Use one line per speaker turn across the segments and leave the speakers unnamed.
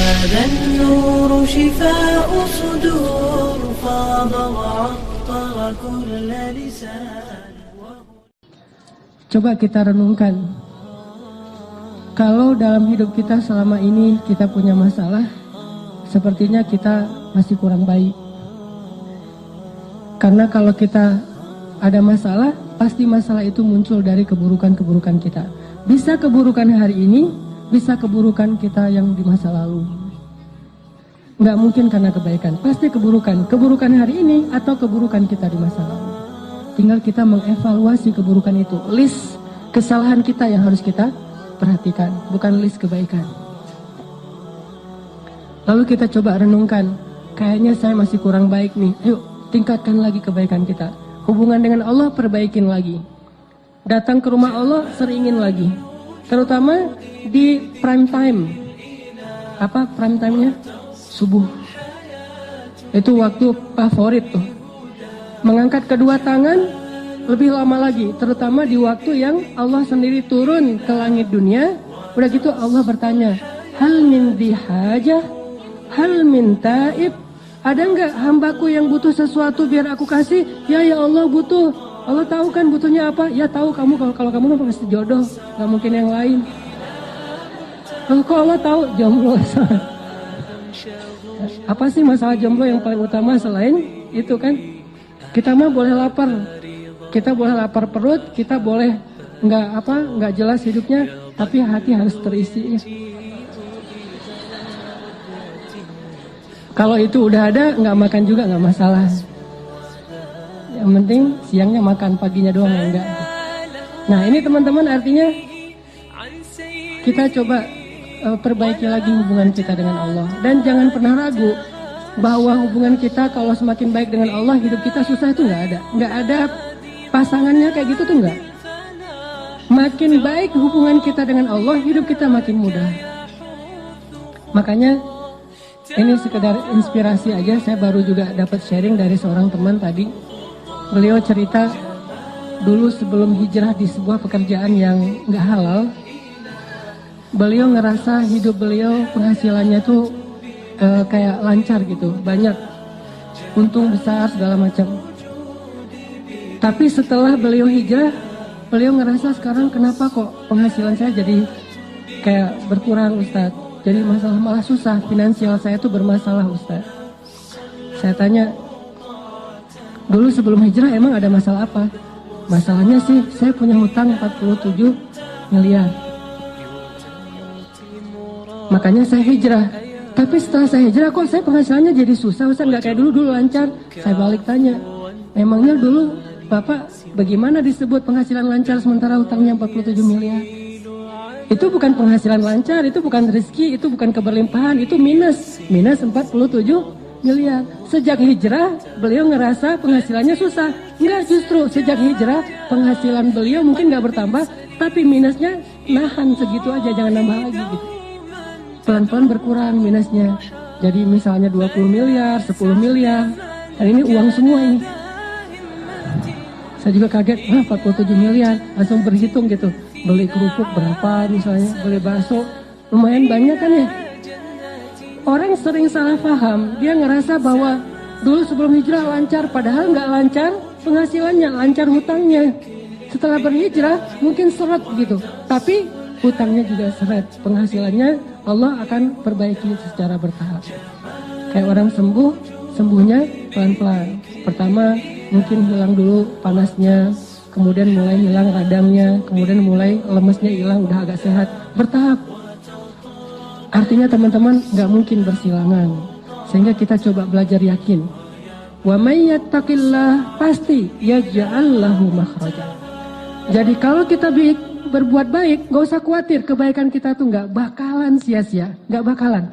هذا النور شفاء صدور فاض وعطر كل لسان.
Coba kita renungkan, kalau dalam hidup kita selama ini kita punya masalah, sepertinya kita masih kurang baik. Karena kalau kita ada masalah, pasti masalah itu muncul dari keburukan-keburukan kita. Bisa keburukan hari ini, bisa keburukan kita yang di masa lalu. Nggak mungkin karena kebaikan, pasti keburukan. Keburukan hari ini atau keburukan kita di masa lalu. Tinggal kita mengevaluasi keburukan itu. List kesalahan kita yang harus kita perhatikan, bukan list kebaikan. Lalu kita coba renungkan, kayaknya saya masih kurang baik nih. Yuk, tingkatkan lagi kebaikan kita. Hubungan dengan Allah perbaikin lagi. Datang ke rumah Allah seringin lagi. Terutama di prime time. Apa prime time-nya? Subuh. Itu waktu favorit tuh. Mengangkat kedua tangan lebih lama lagi, terutama di waktu yang Allah sendiri turun ke langit dunia. Udah gitu Allah bertanya, hal min dihajah, hal min taib. Ada enggak hambaku yang butuh sesuatu biar aku kasih? Ya Allah butuh. Allah tahu kan butuhnya apa? Ya tahu kamu, kalau kamu pasti jodoh, nggak mungkin yang lain. Kok Allah tahu jomblo? Apa sih masalah jomblo yang paling utama selain itu kan? Kita mah boleh lapar, kita boleh lapar perut, kita boleh nggak jelas hidupnya, tapi hati harus terisi. Kalau itu udah ada, nggak makan juga nggak masalah. Yang penting siangnya makan, paginya doang ya enggak. Nah ini teman-teman artinya kita coba perbaiki lagi hubungan kita dengan Allah. Dan jangan pernah ragu bahwa hubungan kita kalau semakin baik dengan Allah, hidup kita susah itu nggak ada. Nggak ada pasangannya kayak gitu tuh nggak. Makin baik hubungan kita dengan Allah, hidup kita makin mudah. Makanya ini sekedar inspirasi aja. Saya baru juga dapat sharing dari seorang teman tadi. Beliau cerita dulu sebelum hijrah di sebuah pekerjaan yang nggak halal. Beliau ngerasa hidup beliau penghasilannya tuh kayak lancar gitu, banyak untung besar segala macam. Tapi setelah beliau hijrah, beliau ngerasa sekarang kenapa kok penghasilan saya jadi kayak berkurang Ustadz. Jadi malah susah, finansial saya tuh bermasalah Ustadz. Saya tanya, dulu sebelum hijrah emang ada masalah apa? Masalahnya sih saya punya hutang 47 miliar. Makanya saya hijrah. Tapi setelah saya hijrah kok saya penghasilannya jadi susah Ustaz, nggak kayak dulu lancar. Saya balik tanya, emangnya dulu Bapak bagaimana disebut penghasilan lancar sementara hutangnya 47 miliar? Itu bukan penghasilan lancar, itu bukan rezeki, itu bukan keberlimpahan, itu minus 47 miliar. Sejak hijrah beliau ngerasa penghasilannya susah. Enggak, justru sejak hijrah penghasilan beliau mungkin nggak bertambah, tapi minusnya nahan segitu aja, jangan nambah lagi gitu. Pelan-pelan berkurang minusnya. Jadi misalnya 20 miliar, 10 miliar. Dan ini uang semua ini. Saya juga kaget, 47 miliar. Langsung berhitung gitu. Beli kerupuk berapa misalnya, beli bakso. Lumayan banyak kan ya. Orang sering salah paham. Dia ngerasa bahwa dulu sebelum hijrah lancar. Padahal nggak lancar penghasilannya, lancar hutangnya. Setelah berhijrah mungkin seret gitu. Tapi hutangnya juga seret. Penghasilannya Allah akan perbaiki secara bertahap. Kayak orang sembuh, sembuhnya pelan-pelan. Pertama mungkin hilang dulu panasnya, kemudian mulai hilang radangnya, kemudian mulai lemesnya hilang, udah agak sehat. Bertahap. Artinya teman-teman nggak mungkin bersilangan. Sehingga kita coba belajar yakin. Wa may yattaqillah pasti yaj'al lahu makhraja. Jadi kalau kita berbuat baik, gak usah khawatir, kebaikan kita tuh gak bakalan sia-sia, gak bakalan.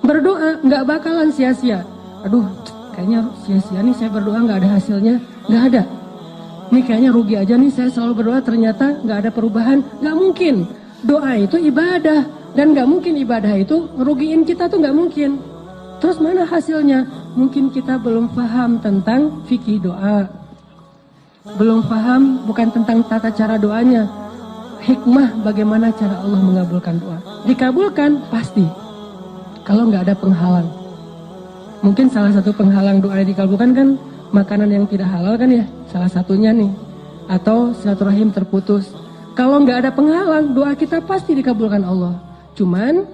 Berdoa gak bakalan sia-sia. Aduh, kayaknya sia-sia nih saya berdoa gak ada hasilnya, gak ada. Ini kayaknya rugi aja nih saya selalu berdoa ternyata gak ada perubahan, gak mungkin. Doa itu ibadah, dan gak mungkin ibadah itu ngerugiin kita tuh gak mungkin. Terus mana hasilnya? Mungkin kita belum paham tentang fikih doa. Belum paham bukan tentang tata cara doanya, hikmah bagaimana cara Allah mengabulkan doa. Dikabulkan pasti, kalau nggak ada penghalang. Mungkin salah satu penghalang doa yang dikabulkan kan makanan yang tidak halal kan ya, salah satunya nih. Atau silaturahim terputus. Kalau nggak ada penghalang, doa kita pasti dikabulkan Allah. Cuman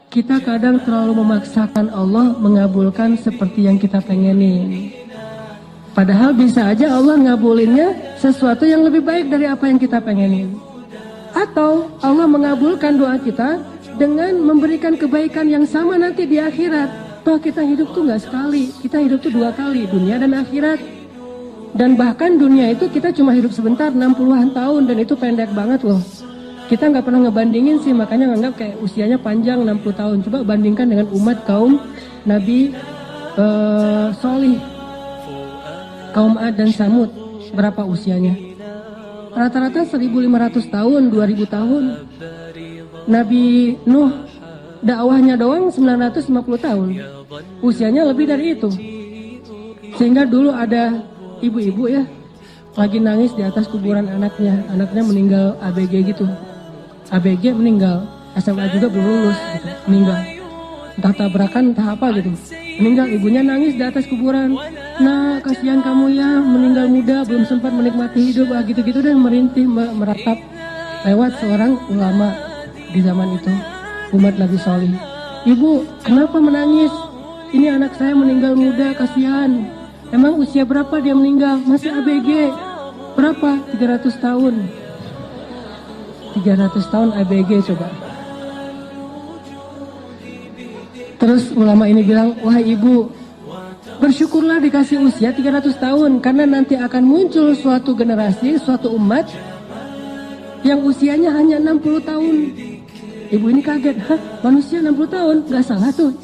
kita kadang terlalu memaksakan Allah mengabulkan seperti yang kita pengenin. Padahal bisa aja Allah ngabulinnya sesuatu yang lebih baik dari apa yang kita pengenin. Atau Allah mengabulkan doa kita dengan memberikan kebaikan yang sama nanti di akhirat. Toh kita hidup tuh nggak sekali, kita hidup tuh 2 kali, dunia dan akhirat. Dan bahkan dunia itu kita cuma hidup sebentar, 60-an tahun, dan itu pendek banget loh. Kita nggak pernah ngebandingin sih, makanya nganggap kayak usianya panjang 60 tahun. Coba bandingkan dengan umat kaum Nabi Solih, kaum Ad dan Samud, berapa usianya? Rata-rata 1500 tahun, 2000 tahun. Nabi Nuh dakwahnya doang 950 tahun. Usianya lebih dari itu. Sehingga dulu ada ibu-ibu ya lagi nangis di atas kuburan anaknya meninggal ABG gitu. ABG meninggal, SMA juga belum lulus gitu, meninggal. Entah tabrakan, entah apa gitu. Meninggal, ibunya nangis di atas kuburan. Nah, kasihan kamu ya, meninggal muda, belum sempat menikmati hidup, gitu-gitu dan merintih, meratap lewat seorang ulama di zaman itu, umat Nabi Solih. Ibu, kenapa menangis? Ini anak saya meninggal muda, kasihan. Emang usia berapa dia meninggal? Masih ABG. Berapa? 300 tahun. 300 tahun ABG coba. Terus ulama ini bilang, wah ibu, bersyukurlah dikasih usia 300 tahun. Karena nanti akan muncul suatu generasi, suatu umat yang usianya hanya 60 tahun. Ibu ini kaget, hah manusia 60 tahun? Gak salah tuh.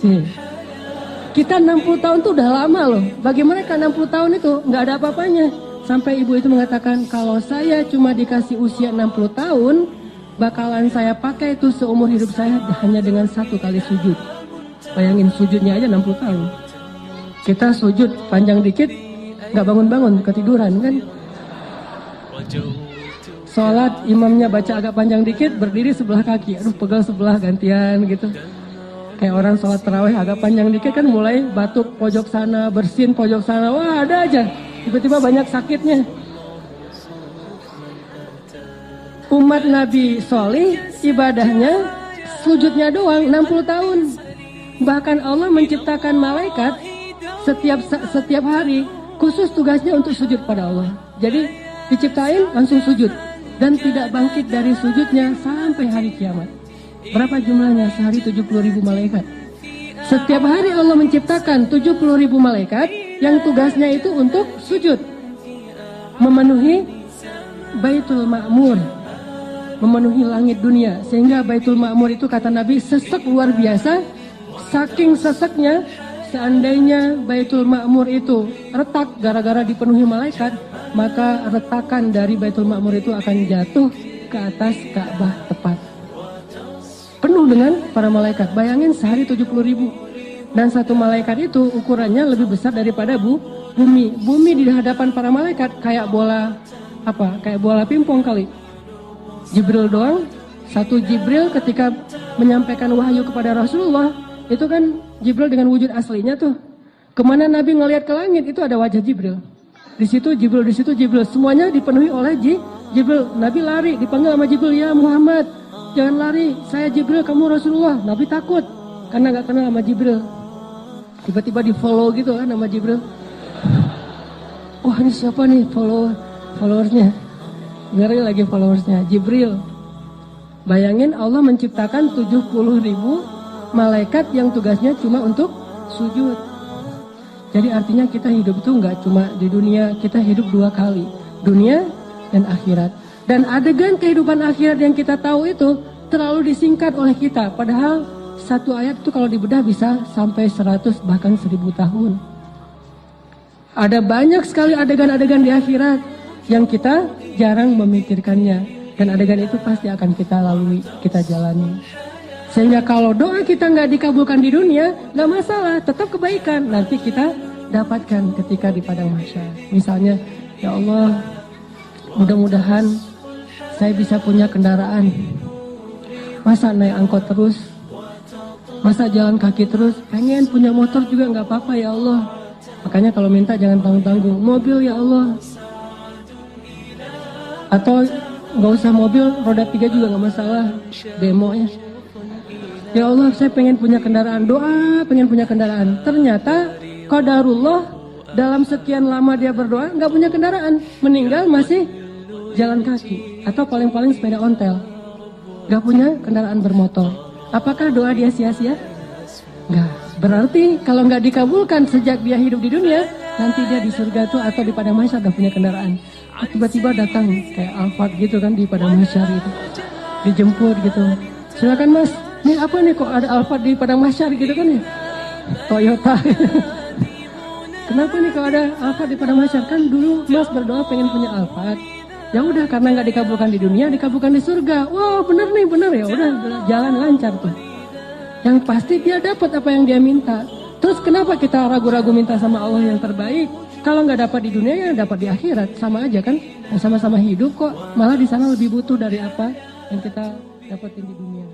Kita 60 tahun tuh udah lama loh. Bagi mereka 60 tahun itu gak ada apa-apanya. Sampai ibu itu mengatakan, kalau saya cuma dikasih usia 60 tahun, bakalan saya pakai itu seumur hidup saya hanya dengan 1 kali sujud. Bayangin sujudnya aja 60 tahun. Kita sujud panjang dikit, gak bangun-bangun, ketiduran kan. Sholat imamnya baca agak panjang dikit, berdiri sebelah kaki. Aduh pegal sebelah gantian gitu. Kayak orang sholat tarawih agak panjang dikit kan mulai batuk pojok sana, bersin pojok sana. Wah ada aja. Tiba-tiba banyak sakitnya. Umat Nabi Solih ibadahnya sujudnya doang 60 tahun. Bahkan Allah menciptakan malaikat setiap hari khusus tugasnya untuk sujud pada Allah. Jadi diciptain langsung sujud dan tidak bangkit dari sujudnya sampai hari kiamat. Berapa jumlahnya? Sehari 70.000 malaikat. Setiap hari Allah menciptakan 70.000 malaikat yang tugasnya itu untuk sujud, memenuhi Baitul Ma'mur, memenuhi langit dunia. Sehingga Baitul Ma'mur itu kata Nabi sesek luar biasa. Saking seseknya, seandainya Baitul Ma'mur itu retak gara-gara dipenuhi malaikat, maka retakan dari Baitul Ma'mur itu akan jatuh ke atas Ka'bah tepat. Penuh dengan para malaikat. Bayangin sehari 70.000. Dan satu malaikat itu ukurannya lebih besar daripada bumi. Bumi di hadapan para malaikat kayak bola apa? Kayak bola pingpong kali. Jibril doang. Satu Jibril ketika menyampaikan wahyu kepada Rasulullah, itu kan Jibril dengan wujud aslinya tuh. Kemana Nabi ngelihat ke langit itu ada wajah Jibril. Di situ Jibril. Semuanya dipenuhi oleh Jibril. Nabi lari, dipanggil sama Jibril, ya Muhammad, jangan lari, saya Jibril, kamu Rasulullah. Nabi takut karena gak kenal sama Jibril. Tiba-tiba di follow gitu kan sama Jibril. Wah ini siapa nih followersnya? Ngeri lagi followersnya, Jibril. Bayangin Allah menciptakan 70.000 malaikat yang tugasnya cuma untuk sujud. Jadi artinya kita hidup itu nggak cuma di dunia, kita hidup 2 kali, dunia dan akhirat. Dan adegan kehidupan akhirat yang kita tahu itu terlalu disingkat oleh kita. Padahal satu ayat itu kalau dibedah bisa sampai 100 bahkan 1000 tahun. Ada banyak sekali adegan-adegan di akhirat yang kita jarang memikirkannya. Dan adegan itu pasti akan kita lalui, kita jalani. Sehingga kalau doa kita nggak dikabulkan di dunia, nggak masalah, tetap kebaikan. Nanti kita dapatkan ketika di padang mahsyar. Misalnya, ya Allah, mudah-mudahan saya bisa punya kendaraan. Masa naik angkot terus? Masa jalan kaki terus? Pengen punya motor juga nggak apa-apa ya Allah. Makanya kalau minta jangan tanggung-tanggung. Mobil ya Allah. Atau nggak usah mobil, roda 3 juga nggak masalah. Demo ya. Ya Allah, saya pengen punya kendaraan. Doa, pengen punya kendaraan. Ternyata qadarullah, dalam sekian lama dia berdoa nggak punya kendaraan, meninggal masih jalan kaki atau paling-paling sepeda ontel, nggak punya kendaraan bermotor. Apakah doa dia sia-sia? Nggak. Berarti kalau nggak dikabulkan sejak dia hidup di dunia, nanti dia di surga tuh atau di padang mahsyar udah punya kendaraan. Tiba-tiba datang kayak Alphard gitu kan di padang mahsyar itu, dijemput gitu. Silakan Mas, ini apa nih kok ada Alphard di padang mahsyar gitu kan ya? Toyota. Kenapa nih kalau ada Alphard di padang mahsyar? Kan dulu Mas berdoa pengen punya Alphard. Ya udah, karena nggak dikabulkan di dunia, dikabulkan di surga. Wow, bener nih, bener ya. Udah jalan lancar tuh. Yang pasti dia dapat apa yang dia minta. Terus kenapa kita ragu-ragu minta sama Allah yang terbaik? Kalau nggak dapat di dunia ya dapat di akhirat, sama aja kan? Sama-sama hidup kok. Malah di sana lebih butuh dari apa yang kita dapatin di dunia.